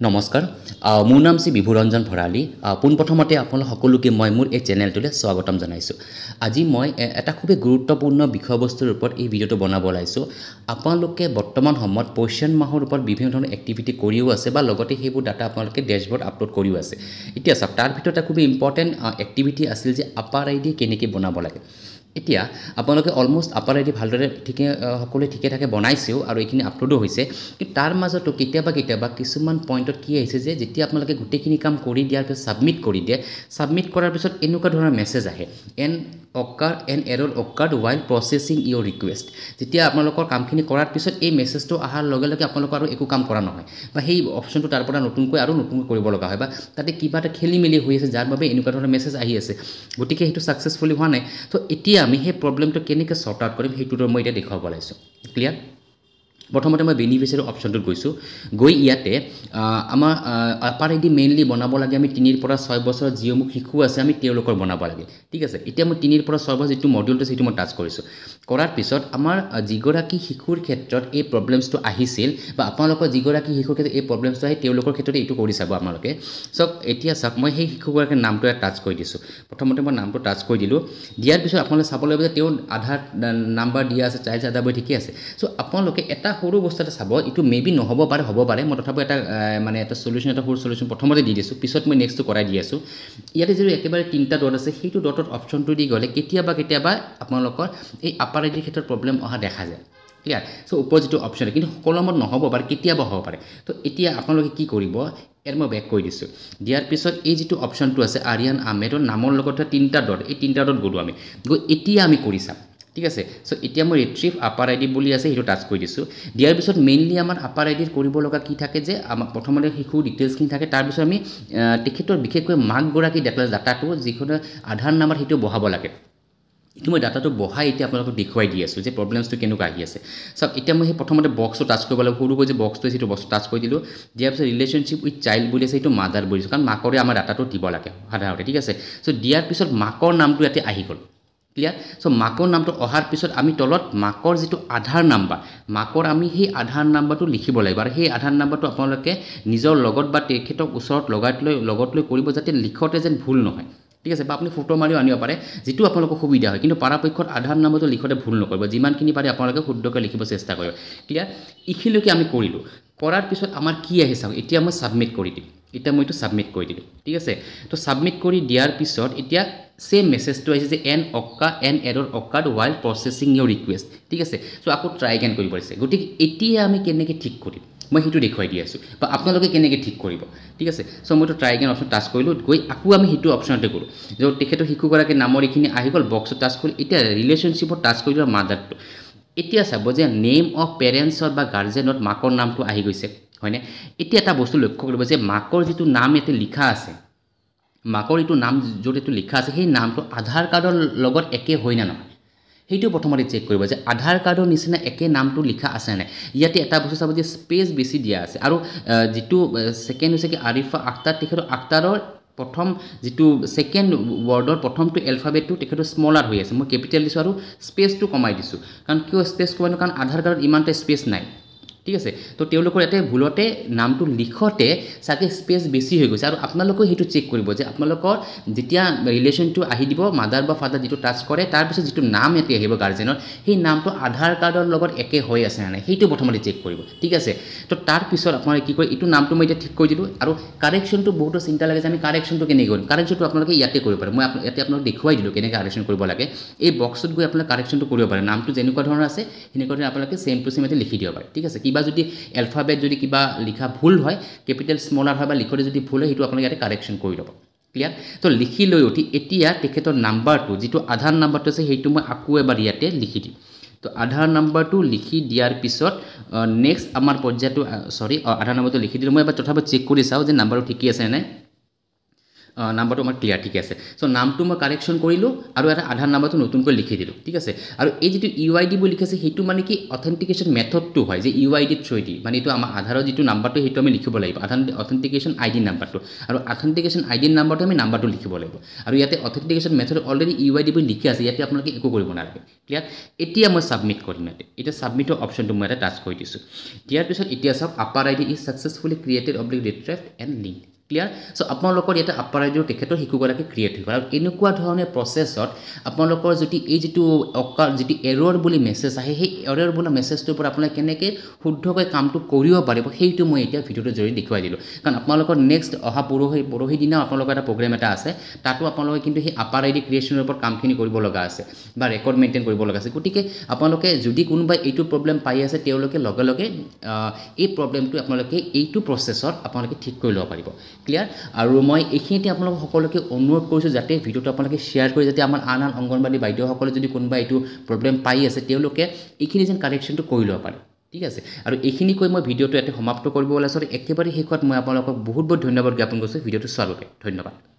নমস্কাৰ মোৰ নাম শ্ৰী বিভুৰঞ্জন ভৰালী পোনপ্ৰথমতে আপোনালোক সকলোকে মই মোৰ এই চেনেলটোলৈ স্বাগতম জনাইছোঁ আজি মই এটা খুবেই গুৰুত্বপূৰ্ণ বিষয়বস্তুৰ ওপৰত এই ভিডিঅ'টো বনাব ওলাইছোঁ আপোনালোকে বৰ্তমান সময়ত পইচন মাহৰ ওপৰত বিভিন্ন ধৰণৰ এক্টিভিটি কৰিও আছে বা লগতে সেইবোৰ ডাটা আপোনালোকে ডেশবৰ্ড আপলোড কৰিও আছে এতিয়া চাওক তাৰ ভিতৰত এটা খুবেই ইম্পৰ্টেণ্ট এক্টিভিটি আছিল যে আপাৰ আইডি কেনেকৈ বনাব লাগে এতিয়া আপোনালোকে অলমোষ্ট আপাৰ আইডি ভালদৰে সকলোৱে ঠিকে থাকে বনাইছেও আৰু এইখিনি আপলোডো হৈছে কিন্তু তাৰ মাজতো কেতিয়াবা কিছুমান পইণ্টত কি আহিছে যে যেতিয়া আপোনালোকে গোটেইখিনি কাম কৰি দিয়াৰ পিছত ছাবমিট কৰি দিয়ে ছাবমিট কৰাৰ পিছত এনেকুৱা ধৰণৰ মেছেজ আহে an error occurred while processing your request যেতিয়া আপোনালোকৰ কামখিনি কৰাৰ পিছত এই মেছেজটো অহাৰ লগে লগে আপোনালোকৰ আৰু একো কাম কৰা নহয় বা সেই অপশ্যনটো তাৰ পৰা নতুনকৈ কৰিব লগা হয় বা তাতে কিবা এটা খেলিমেলি হৈ আছে যাৰ বাবে এনেকুৱা ধৰণৰ মেছেজ আহি আছে গতিকে সেইটো ছাকচেছফুলি হোৱা নাই তো এতিয়া আমি সেই প্ৰব্লেমটো কেনেকৈ ছৰ্ট আউট কৰিম সেইটোতো মই এতিয়া দেখুৱাব ওলাইছোঁ ক্লিয়াৰ প্ৰথমতে মই বেনিফিচিয়াৰী অপশ্যনটোত গৈছোঁ গৈ ইয়াতে আমাৰ আপাৰ আইডি মেইনলি বনাব লাগে আমি 3 পৰা 6 বছৰ যিসমূহ শিশু আছে আমি তেওঁলোকৰ বনাব লাগে ঠিক আছে এতিয়া মই 3 পৰা 6 বছৰ যিটো মডিউলটো সেইটো মই টাচ কৰিছোঁ কৰাৰ পিছত আমাৰ যিগৰাকী শিশুৰ ক্ষেত্ৰত এই প্ৰব্লেমছটো আহিছিল বা আপোনালোকৰ যিগৰাকী শিশুৰ ক্ষেত্ৰত এই প্ৰব্লেমছটো আহে তেওঁলোকৰ ক্ষেত্ৰতে এইটো কৰি চাব আপোনালোকে চাওক এতিয়া চাওক মই সেই শিশুগৰাকীৰ নামটো টাচ কৰি দিছোঁ প্ৰথমতে মই নামটো টাচ কৰি দিলোঁ দিয়াৰ পিছত আপোনালোকে চাব লাগিব যে তেওঁ আধাৰ নাম্বাৰ দিয়া আছে চাইল্ড আধাৰ বৈ ঠিকে আছে চ' আপোনালোকে এটা সৰু বস্তু এটা চাব এইটো মেবি নহ'ব পাৰে মই তথাপিও এটা মানে এটা সলিউশ্যন এটা সৰু সলিউশ্যন প্ৰথমতে দি দিছোঁ পিছত মই নেক্সটটো কৰাই দি আছোঁ ইয়াতে যদি একেবাৰে 3টা ডট আছে সেইটো ডটত অপশ্যনটো দি গ'লে কেতিয়াবা আপোনালোকৰ এই আপাৰ আইডিৰ ক্ষেত্ৰত প্ৰব্লেম অহা দেখা যায় ক্লিয়াৰ চ' ওপৰত যিটো অপশ্যন কিন্তু সকলো সময়ত নহ'ব পাৰে কেতিয়াবা হ'ব পাৰে তো এতিয়া আপোনালোকে কি কৰিব ইয়াত মই বেক কৰি দিছোঁ দিয়াৰ পিছত এই যিটো অপশ্যনটো আছে আৰিয়ান আহমেদৰ নামৰ লগত 3টা ডট এই 3টা ডট গ'লোঁ আমি গৈ এতিয়া আমি কৰি চাম ঠিক আছে চ' এতিয়া মই ৰিট্ৰিভ আপাৰ আইডি বুলি আছে সেইটো টাচ কৰি দিছোঁ দিয়াৰ পিছত মেইনলি আমাৰ আপাৰ আইডিত কৰিব লগা কি থাকে যে আমাৰ প্ৰথমতে শিশুৰ ডিটেইলছখিনি থাকে তাৰপিছত আমি তেখেতৰ বিশেষকৈ মাকগৰাকী ডাটাটো যিখন আধাৰ নাম্বাৰ সেইটো বহাব লাগে এইটো মই ডাটাটো বহাই এতিয়া আপোনালোকক দেখুৱাই দি আছোঁ যে প্ৰব্লেমছটো কেনেকুৱা আহি আছে চাওক এতিয়া মই সেই প্ৰথমতে বক্সটো টাচ কৰিব লাগিব সৰুকৈ যে বক্সটো আছে সেইটো বক্স টাচ কৰি দিলোঁ দিয়াৰ পিছত ৰিলেশ্যনশ্বিপ উইথ চাইল্ড বুলি আছে সেইটো মাদাৰ বুলি দিছোঁ কাৰণ মাকৰে আমাৰ ডাটাটো দিব লাগে সাধাৰণতে ঠিক আছে চ' দিয়াৰ পিছত মাকৰ নামটো ইয়াতে আহি গ'ল ক্লিয়াৰ চ' মাকৰ নামটো অহাৰ পিছত আমি তলত মাকৰ যিটো আধাৰ নাম্বাৰ মাকৰ আমি সেই আধাৰ নাম্বাৰটো লিখিব লাগিব আৰু সেই আধাৰ নাম্বাৰটো আপোনালোকে নিজৰ লগত বা তেখেতক ওচৰত লগত লৈ কৰিব যাতে লিখোঁতে যেন ভুল নহয় ঠিক আছে বা আপুনি ফটো মাৰিও আনিব পাৰে যিটো আপোনালোকৰ সুবিধা হয় কিন্তু পৰাপক্ষত আধাৰ নাম্বাৰটো লিখোঁতে ভুল নকৰিব যিমানখিনি পাৰে আপোনালোকে শুদ্ধকৈ লিখিব চেষ্টা কৰিব ক্লিয়াৰ এইখিনিলৈকে আমি কৰিলোঁ কৰাৰ পিছত আমাৰ কি আহি চাওক এতিয়া মই ছাবমিট কৰি দিম এতিয়া মই এইটো ছাবমিট কৰি দিলোঁ ঠিক আছে তো ছাবমিট কৰি দিয়াৰ পিছত এতিয়া সেম মেছেজটো আহিছে যে an error occurred while processing your request ঠিক আছে চ' আকৌ ট্ৰাই এগেইন কৰিব পাৰিছে গতিকে এতিয়া আমি কেনেকৈ ঠিক কৰিম মই সেইটো দেখুৱাই দি আছোঁ বা আপোনালোকে কেনেকৈ ঠিক কৰিব ঠিক আছে চ' মইতো ট্ৰাই এগেইন অপশ্যন টাচ কৰিলোঁ গৈ আকৌ আমি সেইটো অপশ্যনতে কৰোঁ য'ত তেখেতৰ শিশুগৰাকীৰ নামৰ এইখিনি আহি গ'ল বক্সত টাচ কৰি এতিয়া ৰিলেশ্যনশ্বিপত টাচ কৰি দিওঁ মাদাৰটো এতিয়া চাব যে নেম অফ পেৰেণ্টছৰ বা গাৰ্জেনত মাকৰ নামটো আহি গৈছে হয়নে এতিয়া এটা বস্তু লক্ষ্য কৰিব যে মাকৰ যিটো নাম ইয়াতে লিখা আছে মাকৰ এইটো নাম য'ত এইটো লিখা আছে সেই নামটো আধাৰ কাৰ্ডৰ লগত একে হয় না নহয় সেইটো প্ৰথমতে চেক কৰিব যে আধাৰ কাৰ্ডৰ নিচিনা একে নামটো লিখা আছে নাই ইয়াতে এটা বস্তু চাব যে স্পেচ বেছি দিয়া আছে আৰু যিটো ছেকেণ্ড হৈছে কি আৰিফা আখতাৰ তেখেতৰ আখতাৰৰ প্ৰথম যিটো ছেকেণ্ড ৱৰ্ডৰ প্ৰথমটো এলফাবেটটো তেখেতৰ স্মলাৰ হৈ আছে মই কেপিটেল দিছোঁ আৰু স্পেচটো কমাই দিছোঁ কাৰণ কিয় স্পেচ কমাইছোঁ কাৰণ আধাৰ কাৰ্ডত ইমানটা স্পেচ নাই ঠিক আছে তো তেওঁলোকৰ ইয়াতে ভুলতে নামটো লিখোঁতে চাগে স্পেচ বেছি হৈ গৈছে আৰু আপোনালোকেও সেইটো চেক কৰিব যে আপোনালোকৰ যেতিয়া ৰিলেশ্যনটো আহি দিব মাদাৰ বা ফাদাৰ যিটো টাচ কৰে তাৰপিছত যিটো নাম ইয়াতে আহিব গাৰ্জেনৰ সেই নামটো আধাৰ কাৰ্ডৰ লগত একে হৈ আছে নে নাই সেইটো প্ৰথমতে চেক কৰিব ঠিক আছে তো তাৰপিছত আপোনালোকে কি কৰে এইটো নামটো মই এতিয়া ঠিক কৰি দিলোঁ আৰু কাৰেকশ্যনটো বহুতো চিন্তা লাগে যে আমি কাৰেকশ্যনটো কেনেকৈ কৰিম কাৰেকশ্যনটো আপোনালোকে ইয়াতে কৰিব পাৰে মই ইয়াতে আপোনালোক দেখুৱাই দিলোঁ কেনেকৈ কাৰেকশ্যন কৰিব লাগে এই বক্সত গৈ আপোনালোকে কাৰেকশ্যনটো কৰিব পাৰে নামটো যেনেকুৱা ধৰণৰ আছে সেনেকুৱা ধৰণে আপোনালোকে ছেম টু ছেম ইয়াতে লিখি দিব পাৰে ঠিক আছে কিবা যদি এলফাবেট যদি কিবা লিখা ভুল হয় কেপিটেল স্মলাৰ হয় বা লিখোঁতে যদি ভুল হয় সেইটো আপোনালোকে ইয়াতে কাৰেকশ্যন কৰি ল'ব ক্লিয়াৰ তো লিখি লৈ উঠি এতিয়া তেখেতৰ নাম্বাৰটো যিটো আধাৰ নাম্বাৰটো আছে সেইটো মই আকৌ এবাৰ ইয়াতে লিখি দিম তো আধাৰ নাম্বাৰটো লিখি দিয়াৰ পিছত নেক্সট আমাৰ পৰ্যায়টো আধাৰ নাম্বাৰটো লিখি দিলোঁ মই এবাৰ তথাপি চেক কৰি চাওঁ যে নাম্বাৰটো ঠিকেই আছে নাই নাম্বাৰটো আমাৰ ক্লিয়াৰ ঠিক আছে সো নামটো মই কাৰেকশ্যন কৰিলোঁ আৰু এটা আধাৰ নাম্বাৰটো নতুনকৈ লিখি দিলোঁ ঠিক আছে আৰু এই যিটো UID বুলি লিখিছে সেইটো মানে কি অথেণ্টিকেশ্যন মেথডটো হয় যে UID থ্ৰুদি মানে এইটো আমাৰ আধাৰৰ যিটো নাম্বাৰটো সেইটো আমি লিখিব লাগিব অথেণ্টিকেশ্যন ID নাম্বাৰটো আৰু অথেণ্টিকেশ্যন ID নাম্বাৰটো আমি নাম্বাৰটো লিখিব লাগিব আৰু ইয়াতে অথেণ্টিকেশ্যন মেথড অলৰেডি UID বুলি লিখি আছে ইয়াতে আপোনালোকে একো কৰিব নালাগে ক্লিয়াৰ এতিয়া মই ছাবমিট কৰিম এতিয়া ছাবমিটৰ অপশ্যনটো মই এটা টাচ কৰি দিছোঁ দিয়াৰ পিছত এতিয়া চাওক APAAR ID is successfully created retrieved and link clear so আপোনালোকৰ ইয়াতে আপাৰ আইডিৰ তেখেতৰ শিশুগৰাকী ক্ৰিয়েট হৈ গ'ল আৰু এনেকুৱা ধৰণে প্ৰচেছত আপোনালোকৰ যদি এই যিটো যিটো এৰৰ বুলি মেছেজ আহে সেই এৰৰ বোলা মেছেজটোৰ পৰা আপোনালোকে কেনেকৈ শুদ্ধকৈ কামটো কৰিব পাৰিব সেইটো মই এতিয়া ভিডিঅ'টোৰ জৰিয়তে দেখুৱাই দিলোঁ কাৰণ আপোনালোকৰ নেক্সট অহা পৰহি দিনা আপোনালোকৰ এটা প্ৰগ্ৰেম এটা আছে তাতো আপোনালোকে কিন্তু সেই আপাৰ আইডি ক্ৰিয়েশ্যনৰ ওপৰত কামখিনি কৰিব লগা আছে বা ৰেকৰ্ড মেইনটেইন কৰিব লগা আছে গতিকে আপোনালোকে যদি কোনোবাই এইটো প্ৰব্লেম পাই আছে তেওঁলোকে লগে লগে এই প্ৰব্লেমটো আপোনালোকে এইটো প্ৰচেছত আপোনালোকে ঠিক কৰি ল'ব পাৰিব ক্লিয়াৰ আৰু মই এইখিনিতে আপোনালোকক সকলোকে অনুৰোধ কৰিছোঁ যাতে ভিডিঅ'টো আপোনালোকে শ্বেয়াৰ কৰি যাতে আমাৰ আন অংগনবাড়ী বাইদেউসকলে যদি কোনোবা এইটো প্ৰব্লেম পাই আছে তেওঁলোকে এইখিনি যেন কাৰেকশ্যনটো কৰি ল'ব পাৰে ঠিক আছে আৰু এইখিনি কৈ মই ভিডিঅ'টো ইয়াতে সমাপ্ত কৰিব ওলাইছোঁ একেবাৰে শেষত মই আপোনালোকক বহুত বহুত ধন্যবাদ জ্ঞাপন কৰিছোঁ ভিডিঅ'টো চোৱাৰ বাবে ধন্যবাদ